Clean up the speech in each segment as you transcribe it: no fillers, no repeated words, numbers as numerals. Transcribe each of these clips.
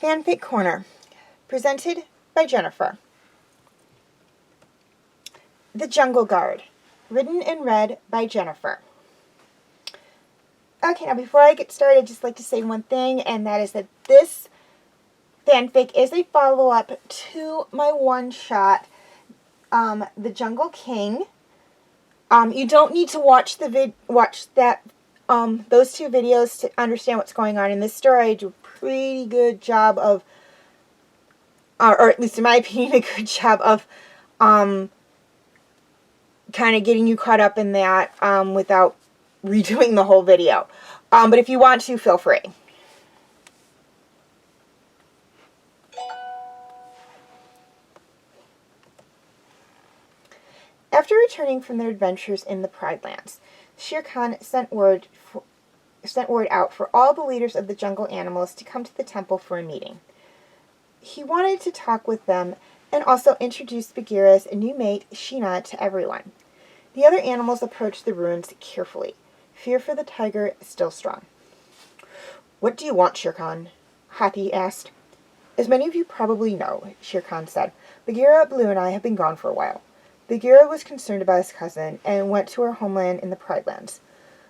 Fanfic Corner, presented by Jennifer. The Jungle Guard, written and read by Jennifer. Okay, now before I get started, I'd just like to say one thing, and that is that this fanfic is a follow-up to my one-shot, The Jungle King. You don't need to watch those two videos to understand what's going on in this story. I do a pretty good job of, or at least in my opinion, a good job of kind of getting you caught up in that without redoing the whole video. But if you want to, feel free. After returning from their adventures in the Pridelands, Shere Khan sent word out for all the leaders of the jungle animals to come to the temple for a meeting. He wanted to talk with them and also introduce Bagheera's new mate, Sheena, to everyone. The other animals approached the ruins carefully. Fear for the tiger still strong. "What do you want, Shere Khan?" Hathi asked. "As many of you probably know," Shere Khan said, "Bagheera, Baloo, and I have been gone for a while. Bagheera was concerned about his cousin and went to her homeland in the Pridelands.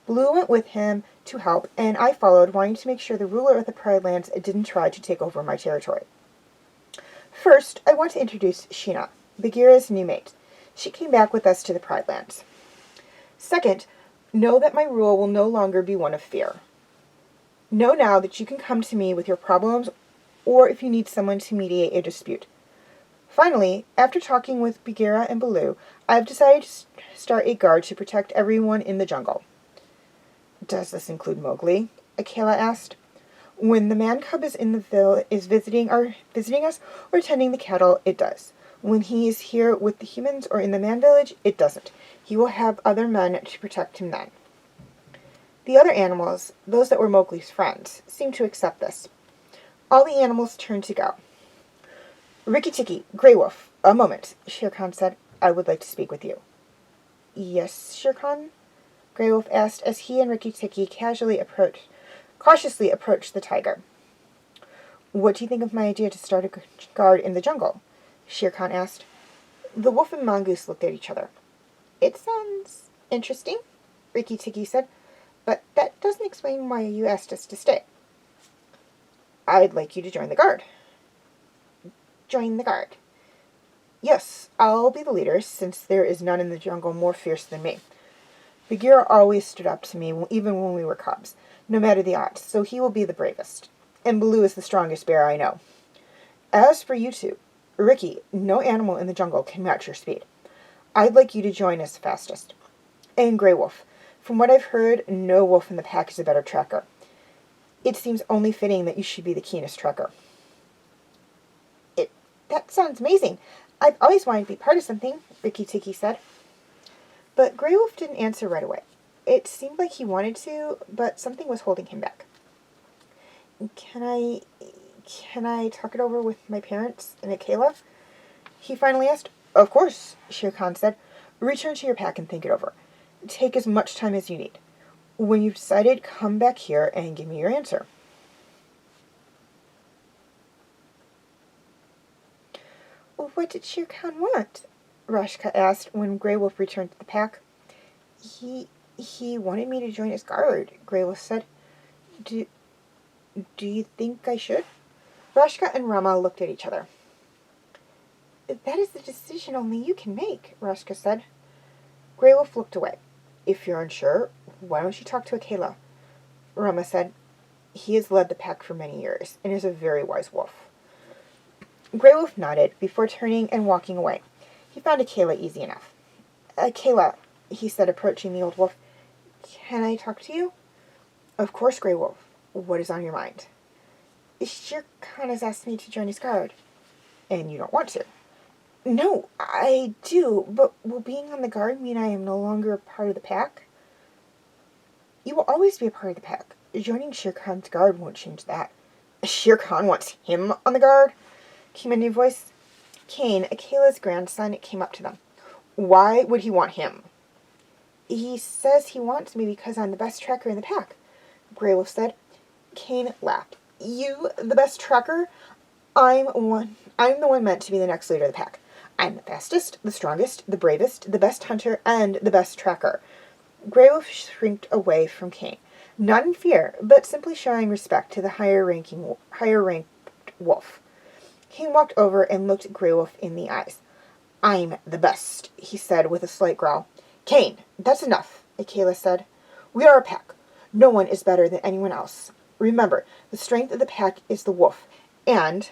Baloo went with him to help, and I followed, wanting to make sure the ruler of the Pridelands didn't try to take over my territory. First, I want to introduce Sheena, Bagheera's new mate. She came back with us to the Pridelands. Second, know that my rule will no longer be one of fear. Know now that you can come to me with your problems or if you need someone to mediate a dispute. Finally, after talking with Bagheera and Baloo, I have decided to start a guard to protect everyone in the jungle." "Does this include Mowgli?" Akela asked. "When the man cub is in the visiting us or tending the cattle, it does. When he is here with the humans or in the man village, it doesn't. He will have other men to protect him then." The other animals, those that were Mowgli's friends, seemed to accept this. All the animals turned to go. "Rikki Tikki, Grey Wolf, a moment," Shere Khan said. "I would like to speak with you." "Yes, Shere Khan?" Grey Wolf asked as he and Rikki Tikki cautiously approached the tiger. "What do you think of my idea to start a guard in the jungle?" Shere Khan asked. The wolf and mongoose looked at each other. "It sounds interesting," Rikki Tikki said, "but that doesn't explain why you asked us to stay." "I'd like you to join the guard." "Join the guard?" "Yes, I'll be the leader, since there is none in the jungle more fierce than me. Bagheera always stood up to me, even when we were cubs, no matter the odds, so he will be the bravest. And Baloo is the strongest bear I know. As for you two, Rikki, no animal in the jungle can match your speed. I'd like you to join us fastest. And Grey Wolf, from what I've heard, no wolf in the pack is a better tracker. It seems only fitting that you should be the keenest tracker." "That sounds amazing. I've always wanted to be part of something," Rikki Tikki said. But Grey Wolf didn't answer right away. It seemed like he wanted to, but something was holding him back. Can I talk it over with my parents and Akela?" he finally asked. "Of course," Shere Khan said. "Return to your pack and think it over. Take as much time as you need. When you've decided, come back here and give me your answer." "What did Shere Khan want?" Rashka asked when Grey Wolf returned to the pack. He wanted me to join his guard," Grey Wolf said. Do you think I should?" Rashka and Rama looked at each other. "That is the decision only you can make," Rashka said. Grey Wolf looked away. "If you're unsure, why don't you talk to Akela?" Rama said. "He has led the pack for many years and is a very wise wolf." Grey Wolf nodded before turning and walking away. He found Akela easy enough. "Akela," he said, approaching the old wolf, "can I talk to you?" "Of course, Grey Wolf. What is on your mind?" "Shere Khan has asked me to join his guard." "And you don't want to?" "No, I do, but will being on the guard mean I am no longer a part of the pack?" "You will always be a part of the pack. Joining Shere Khan's guard won't change that." "Shere Khan wants him on the guard?" came a new voice. Cain, Akela's grandson, came up to them. "Why would he want him?" "He says he wants me because I'm the best tracker in the pack," Grey Wolf said. Cain laughed. You, the best tracker? I'm the one meant to be the next leader of the pack. I'm the fastest, the strongest, the bravest, the best hunter, and the best tracker. Grey Wolf shrinked away from Cain, not in fear, but simply showing respect to the higher-ranked wolf. Cain walked over and looked Grey Wolf in the eyes. I'm the best, he said with a slight growl. Cain, that's enough, Akela said. We are a pack. No one is better than anyone else. Remember, the strength of the pack is the wolf, and...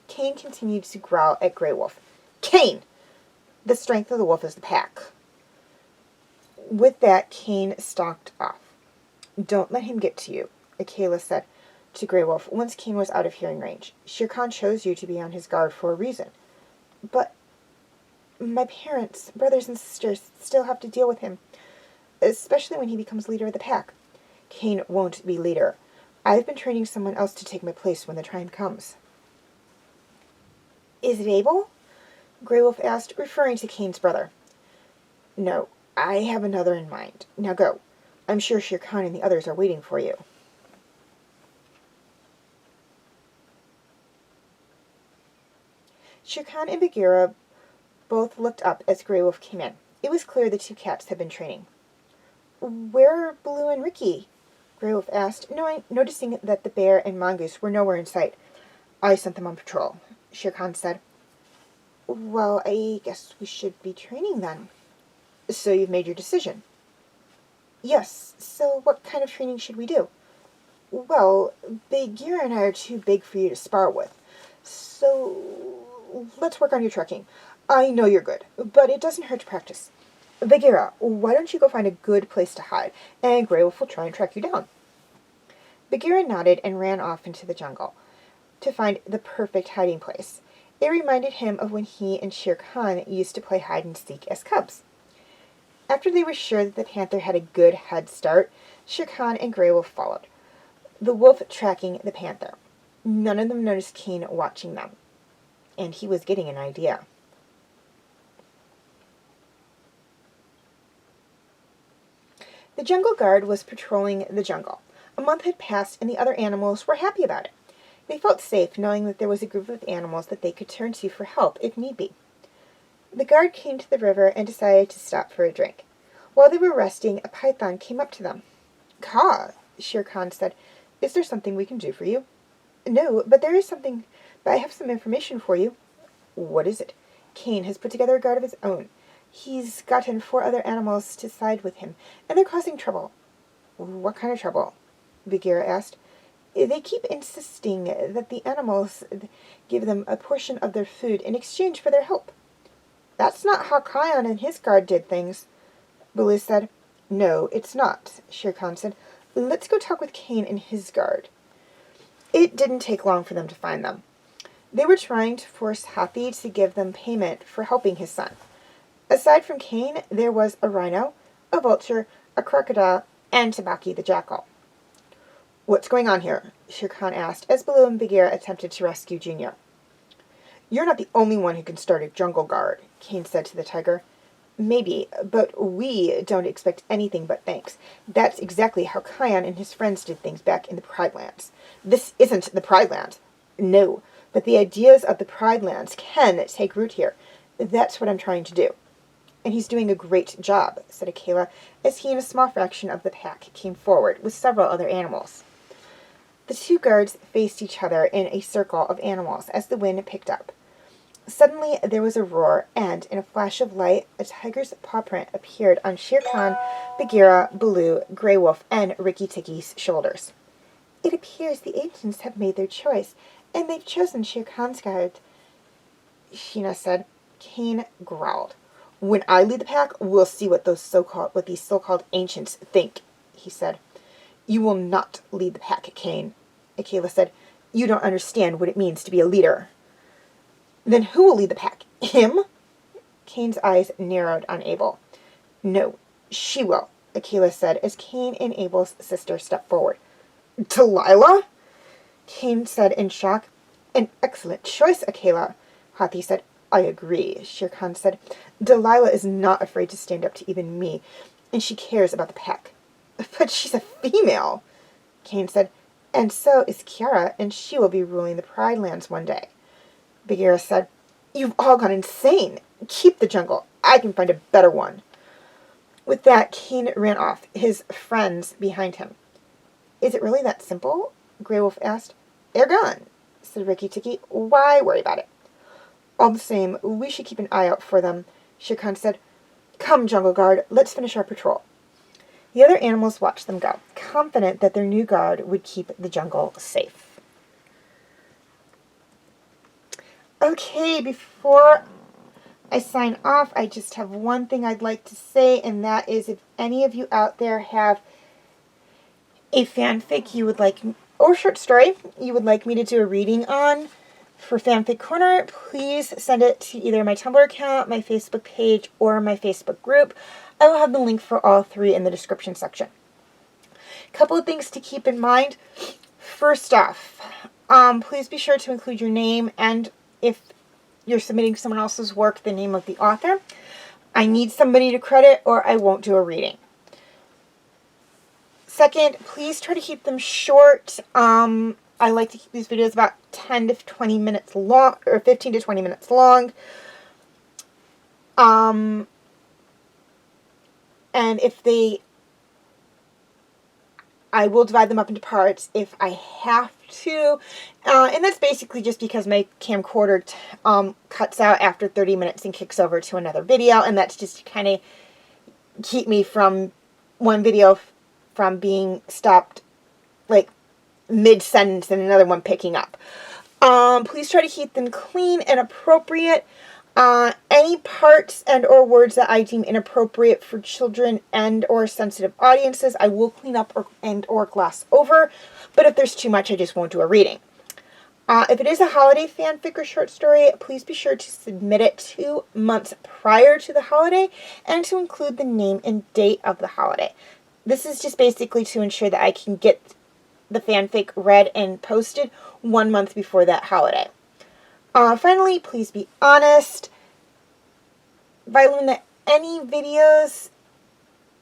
Cain continued to growl at Grey Wolf. Cain! The strength of the wolf is the pack. With that, Cain stalked off. Don't let him get to you, Akela said to Grey Wolf once Cain was out of hearing range. Shere Khan chose you to be on his guard for a reason. But my parents, brothers and sisters, still have to deal with him, especially when he becomes leader of the pack. Cain won't be leader. I've been training someone else to take my place when the time comes. Is it Abel? Grey Wolf asked, referring to Cain's brother. No, I have another in mind. Now go. I'm sure Shere Khan and the others are waiting for you. Shere Khan and Bagheera both looked up as Grey Wolf came in. It was clear the two cats had been training. Where are Baloo and Rikki? Grey Wolf asked, noticing that the bear and mongoose were nowhere in sight. I sent them on patrol, Shere Khan said. Well, I guess we should be training then. So you've made your decision? Yes, so what kind of training should we do? Well, Bagheera and I are too big for you to spar with. So let's work on your trekking. I know you're good, but it doesn't hurt to practice. Bagheera, why don't you go find a good place to hide, and Grey Wolf will try and track you down. Bagheera nodded and ran off into the jungle to find the perfect hiding place. It reminded him of when he and Shere Khan used to play hide-and-seek as cubs. After they were sure that the panther had a good head start, Shere Khan and Grey Wolf followed, the wolf tracking the panther. None of them noticed Cain watching them, and he was getting an idea. The jungle guard was patrolling the jungle. A month had passed, and the other animals were happy about it. They felt safe knowing that there was a group of animals that they could turn to for help if need be. The guard came to the river and decided to stop for a drink. While they were resting, a python came up to them. Caw, Shere Khan said, is there something we can do for you? No, but I have some information for you. What is it? Cain has put together a guard of his own. He's gotten 4 other animals to side with him, and they're causing trouble. What kind of trouble? Bagheera asked. They keep insisting that the animals give them a portion of their food in exchange for their help. That's not how Cain and his guard did things, Baloo said. No, it's not, Shere Khan said. Let's go talk with Cain and his guard. It didn't take long for them to find them. They were trying to force Hathi to give them payment for helping his son. Aside from Cain, there was a rhino, a vulture, a crocodile, and Tabaki the jackal. What's going on here? Shere Khan asked as Baloo and Bagheera attempted to rescue Junior. You're not the only one who can start a jungle guard, Cain said to the tiger. Maybe, but we don't expect anything but thanks. That's exactly how Cain and his friends did things back in the Pridelands. This isn't the Pridelands. No, but the ideas of the Pridelands can take root here. That's what I'm trying to do. And he's doing a great job, said Akela, as he and a small fraction of the pack came forward with several other animals. The 2 guards faced each other in a circle of animals as the wind picked up. Suddenly there was a roar, and in a flash of light, a tiger's paw print appeared on Shere Khan, Bagheera, Baloo, Grey Wolf, and Rikki Tikki's shoulders. It appears the ancients have made their choice, and they've chosen Shere Khan's guard, Sheena said. Cain growled. When I lead the pack, we'll see what these so-called ancients think, he said. You will not lead the pack, Cain, Akela said. You don't understand what it means to be a leader. Then who will lead the pack? Him? Cain's eyes narrowed on Abel. No, she will, Akela said as Cain and Abel's sister stepped forward. Delilah? Cain said in shock. An excellent choice, Akela, Hathi said. I agree, Shere Khan said. Delilah is not afraid to stand up to even me, and she cares about the pack. But she's a female, Cain said. And so is Kiara, and she will be ruling the Pridelands one day. Bagheera said, "You've all gone insane. Keep the jungle. I can find a better one." With that, Cain ran off, his friends behind him. "Is it really that simple?" Grey Wolf asked. "They're gone," said Rikki Tikki. "Why worry about it?" "All the same, we should keep an eye out for them," Shere Khan said. "Come, Jungle Guard, let's finish our patrol." The other animals watched them go, confident that their new guard would keep the jungle safe. Okay, before I sign off, I just have one thing I'd like to say, and that is if any of you out there have a fanfic you would like, or short story you would like me to do a reading on for Fanfic Corner, please send it to either my Tumblr account, my Facebook page, or my Facebook group. I will have the link for all three in the description section. A couple of things to keep in mind. First off, please be sure to include your name, and if you're submitting someone else's work, the name of the author. I need somebody to credit or I won't do a reading. Second, please try to keep them short. I like to keep these videos about 10 to 20 minutes long, or 15 to 20 minutes long. And I will divide them up into parts if I have to. And that's basically just because my camcorder cuts out after 30 minutes and kicks over to another video. And that's just to kind of keep me from one video from being stopped like mid-sentence and another one picking up. Please try to keep them clean and appropriate. Any parts and or words that I deem inappropriate for children and or sensitive audiences, I will clean up or gloss over. But if there's too much, I just won't do a reading. If it is a holiday fanfic or short story, please be sure to submit it 2 months prior to the holiday and to include the name and date of the holiday. This is just basically to ensure that I can get the fanfic read and posted 1 month before that holiday. Finally, please be honest. Violin, that any videos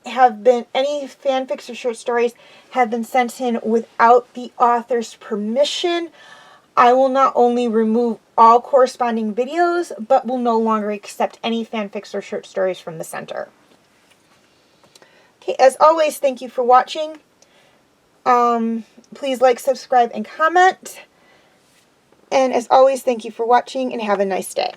any fanfics or short stories have been sent in without the author's permission, I will not only remove all corresponding videos, but will no longer accept any fanfics or short stories from the center. Okay, as always, thank you for watching. Please like, subscribe, and comment. And as always, thank you for watching and have a nice day.